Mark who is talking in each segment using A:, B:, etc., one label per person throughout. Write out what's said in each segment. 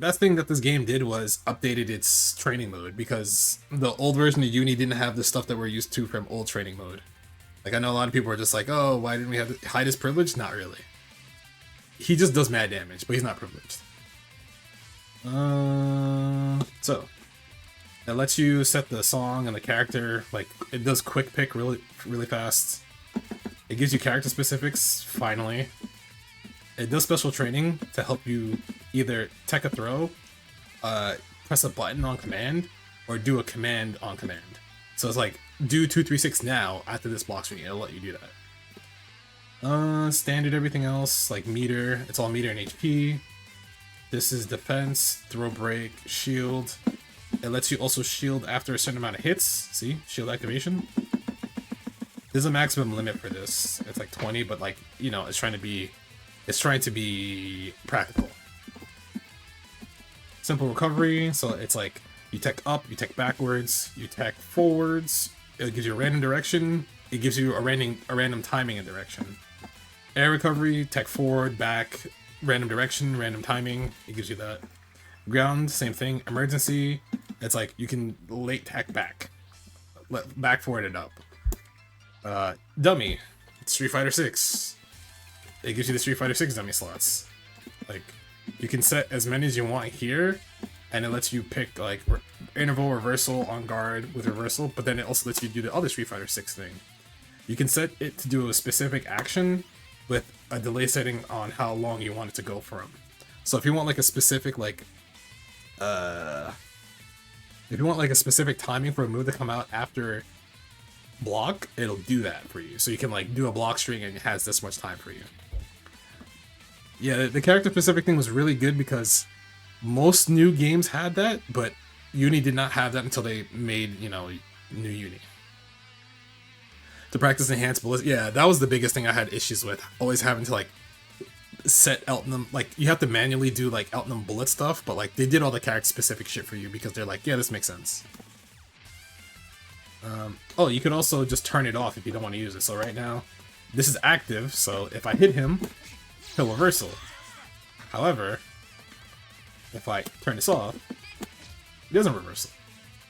A: best thing that this game did was updated its training mode, because the old version of Uni didn't have the stuff that we're used to from old training mode. Like, I know a lot of people are just like, oh, why didn't we have to hide his privilege? Not really. He just does mad damage, but he's not privileged. So it lets you set the song and the character. Like, it does quick pick really fast. It gives you character specifics, finally. It does special training to help you either tech a throw, press a button on command, or do a command on command. So it's like, do 236 now after this block string, it'll let you do that. Standard everything else, like meter, it's all meter and HP. This is defense, throw break, shield. It lets you also shield after a certain amount of hits. See, shield activation. There's a maximum limit for this. It's like 20, but like, you know, it's trying to be practical. Simple recovery, so it's like you tech up, you tech backwards, you tech forwards. It gives you a random direction. It gives you a random timing and direction. Air recovery, tech forward, back, random direction, random timing. It gives you that. Ground, same thing. Emergency, it's like you can late tech back, back forward and up. Dummy, Street Fighter 6. It gives you the Street Fighter 6 dummy slots. Like, you can set as many as you want here, and it lets you pick like interval, reversal, on guard with reversal, but then it also lets you do the other Street Fighter 6 thing. You can set it to do a specific action with a delay setting on how long you want it to go from. So if you want like a specific timing for a move to come out after block, it'll do that for you. So you can like do a block string and it has this much time for you. Yeah, the character specific thing was really good because most new games had that, but Uni did not have that until they made, you know, new Uni. To practice enhanced bullets, yeah, that was the biggest thing I had issues with. Always having to like set Elton, like you have to manually do like Elton bullet stuff, but like they did all the character specific shit for you because they're like, yeah, this makes sense. Oh, you can also just turn it off if you don't want to use it. So right now, this is active, so if I hit him, he'll reversal. However, if I turn this off, he doesn't reversal.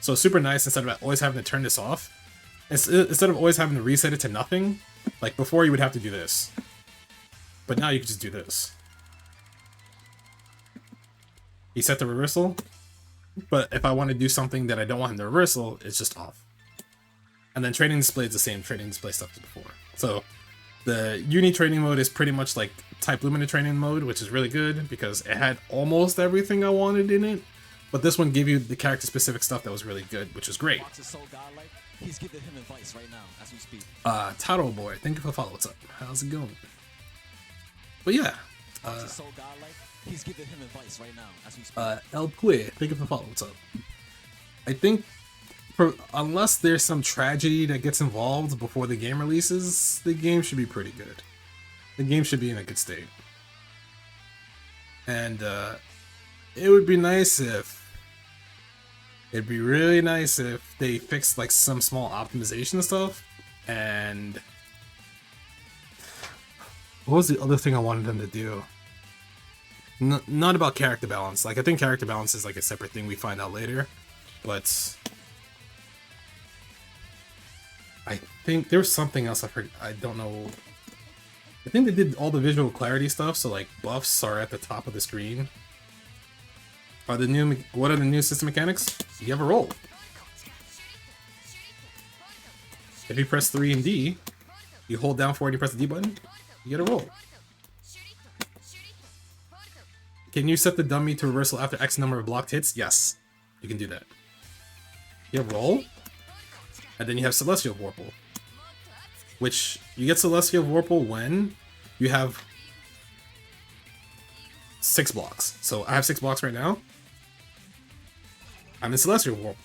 A: So super nice instead of always having to turn this off. Instead of always having to reset it to nothing, like before you would have to do this. But now you can just do this. He set the reversal, but if I want to do something that I don't want him to reversal, it's just off. And then training display is the same training display stuff as before. So the Uni training mode is pretty much like Type Lumina training mode, which is really good because it had almost everything I wanted in it. But this one gave you the character specific stuff that was really good, which was great.
B: He's giving him advice right now as we speak.
A: Taro Boy, thank you for the follow. What's up? How's it going? But yeah.
B: He's giving him advice right now as we speak.
A: El Pue, thank you for the follow. What's up? I think unless there's some tragedy that gets involved before the game releases, the game should be pretty good. The game should be in a good state. And it would be nice if it'd be really nice if they fixed like some small optimization stuff. And what was the other thing I wanted them to do? Not about character balance. Like, I think character balance is like a separate thing we find out later, but I think there was something else I don't know. I think they did all the visual clarity stuff, so like buffs are at the top of the screen. What are the new system mechanics? You have a roll. If you press 3 and D, you hold down forward and you press the D button, you get a roll. Can you set the dummy to reversal after X number of blocked hits? Yes, you can do that. You have roll, and then you have Celestial Vorpal, which you get Celestial Vorpal when you have 6 blocks. So I have 6 blocks right now. I'm in Celestial Vorpal.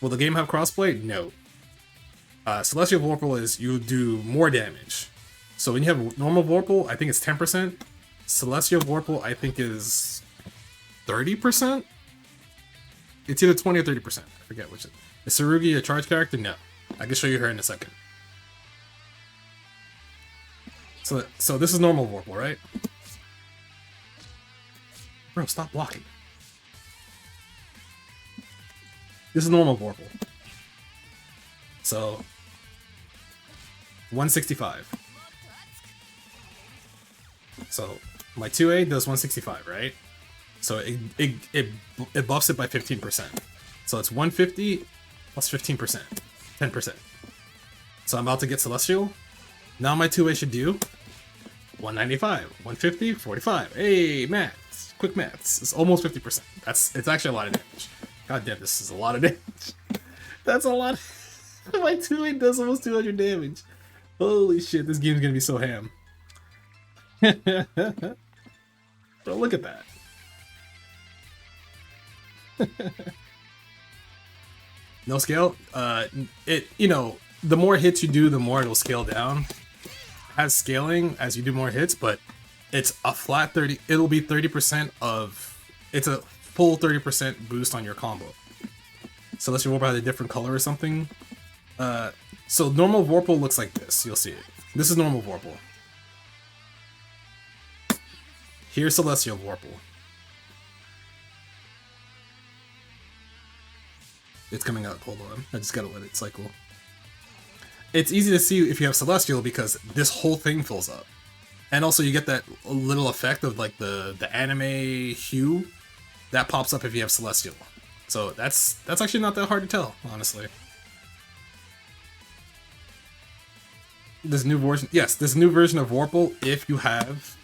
A: Will the game have crossplay? No. Celestial Vorpal is you do more damage. So when you have normal Vorpal, I think it's 10%. Celestial Vorpal, I think, is 30%? It's either 20 or 30%. I forget which. Is Tsurugi a charge character? No. I can show you her in a second. So this is normal Vorpal, right? Bro, stop blocking. This is normal Vorpal. So 165. So my 2A does 165, right? So it buffs it by 15%. So it's 150 plus 15%, 10%. So I'm about to get Celestial. Now my 2A should do 195, 150, 45. Hey, maths, quick maths. It's almost 50%. It's actually a lot of damage. God damn, this is a lot of damage. That's a lot. My 2A does almost 200 damage. Holy shit, this game's gonna be so ham. Bro, look at that. No scale? The more hits you do, the more it'll scale down. It has scaling as you do more hits, but it's a flat 30. It'll be 30% of. It's a full 30% boost on your combo. So unless you Vorpal had a different color or something. So normal Vorpal looks like this. You'll see it. This is normal Vorpal. Here's Celestial Vorpal. It's coming out. Hold on. I just gotta let it cycle. It's easy to see if you have Celestial because this whole thing fills up. And also you get that little effect of like the anime hue that pops up if you have Celestial. So that's actually not that hard to tell, honestly. This new version, yes, this new version of Vorpal, if you have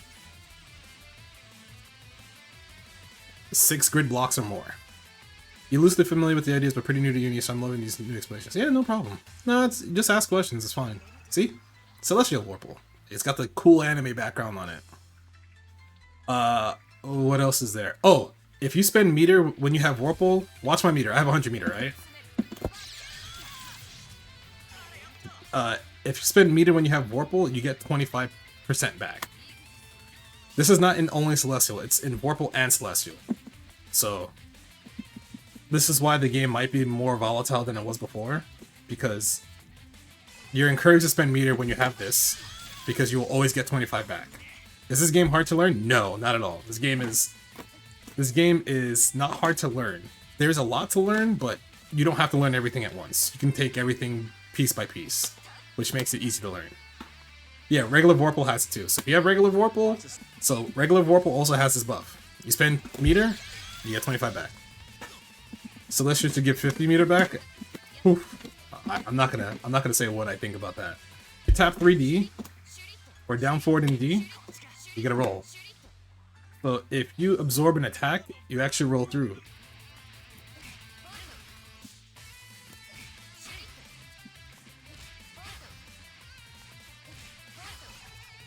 A: 6 grid blocks or more. You're loosely familiar with the ideas, but pretty new to Uni, so I'm loving these new explanations. Yeah, no problem. No, it's just ask questions, it's fine. See? Celestial Vorpal. It's got the cool anime background on it. What else is there? Oh, if you spend meter when you have Vorpal, watch my meter. I have 100 meter, right? If you spend meter when you have Vorpal, you get 25% back. This is not in only Celestial, it's in Vorpal and Celestial. So this is why the game might be more volatile than it was before, because you're encouraged to spend meter when you have this, because you will always get 25 back. Is this game hard to learn? No, not at all. This game is not hard to learn. There's a lot to learn, but you don't have to learn everything at once. You can take everything piece by piece, which makes it easy to learn. Yeah, regular Vorpal has it too. So if you have regular Vorpal, regular Vorpal also has this buff. You spend meter, you get 25 back. Celestial to give 50 meter back. Oof. I'm not gonna say what I think about that. You tap 3D or down forward in D, you get a roll. So if you absorb an attack, you actually roll through.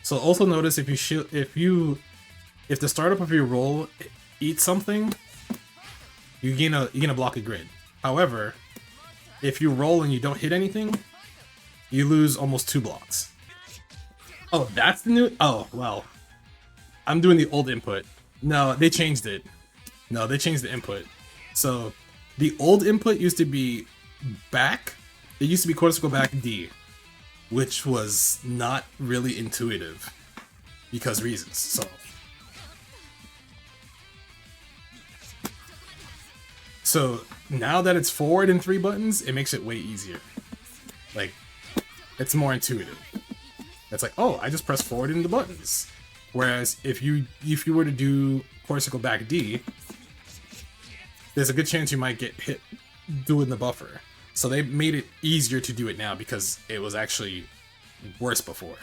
A: So also notice if the startup of your roll eats something, you gain a block a grid. However, if you roll and you don't hit anything, you lose almost 2 blocks. Oh, that's the new. Oh well, I'm doing the old input. No, they changed it. No, they changed the input. So the old input used to be back. It used to be quarter circle back D, which was not really intuitive because reasons. So now that it's forward in 3 buttons, it makes it way easier. Like, it's more intuitive. It's like, oh, I just press forward in the buttons. Whereas if you were to do quarter circle back D, there's a good chance you might get hit doing the buffer. So they made it easier to do it now because it was actually worse before.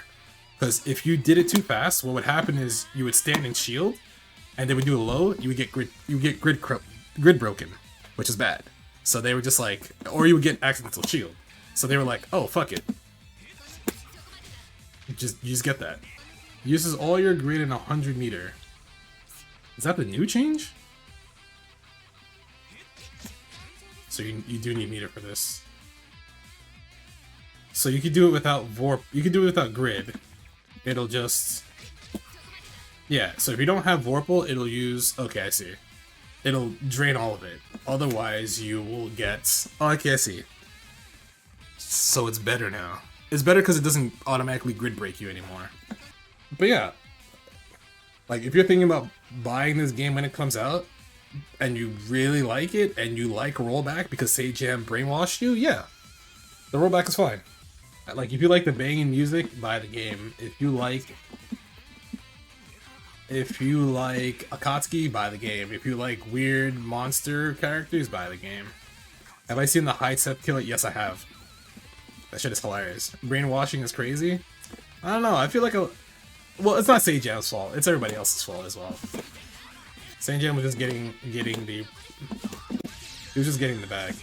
A: Because if you did it too fast, what would happen is you would stand and shield, and then when you do a low, you would get grid broken, which is bad. So they were just like, or you would get accidental shield. So they were like, oh fuck it, you just get that. Uses all your grid in 100 meter. Is that the new change? So you do need meter for this. So you could do it without you could do it without grid. It'll just, yeah. So if you don't have Vorpal, it'll use. Okay, I see. It'll drain all of it. Otherwise, you will get. Oh, okay, I see. So it's better now. It's better because it doesn't automatically grid break you anymore. But yeah, Like, if you're thinking about buying this game when it comes out, and you really like it, and you like rollback because Sage Jam brainwashed you, yeah, the rollback is fine. Like, if you like the banging music, buy the game. If you like Akatsuki, buy the game. If you like weird monster characters, buy the game. Have I seen the high step kill it? Yes, I have. That shit is hilarious. Brainwashing is crazy. I don't know. I feel like well, it's not Sage Jam's fault. It's everybody else's fault as well. Sage Jam was just getting the. He was just getting the bag.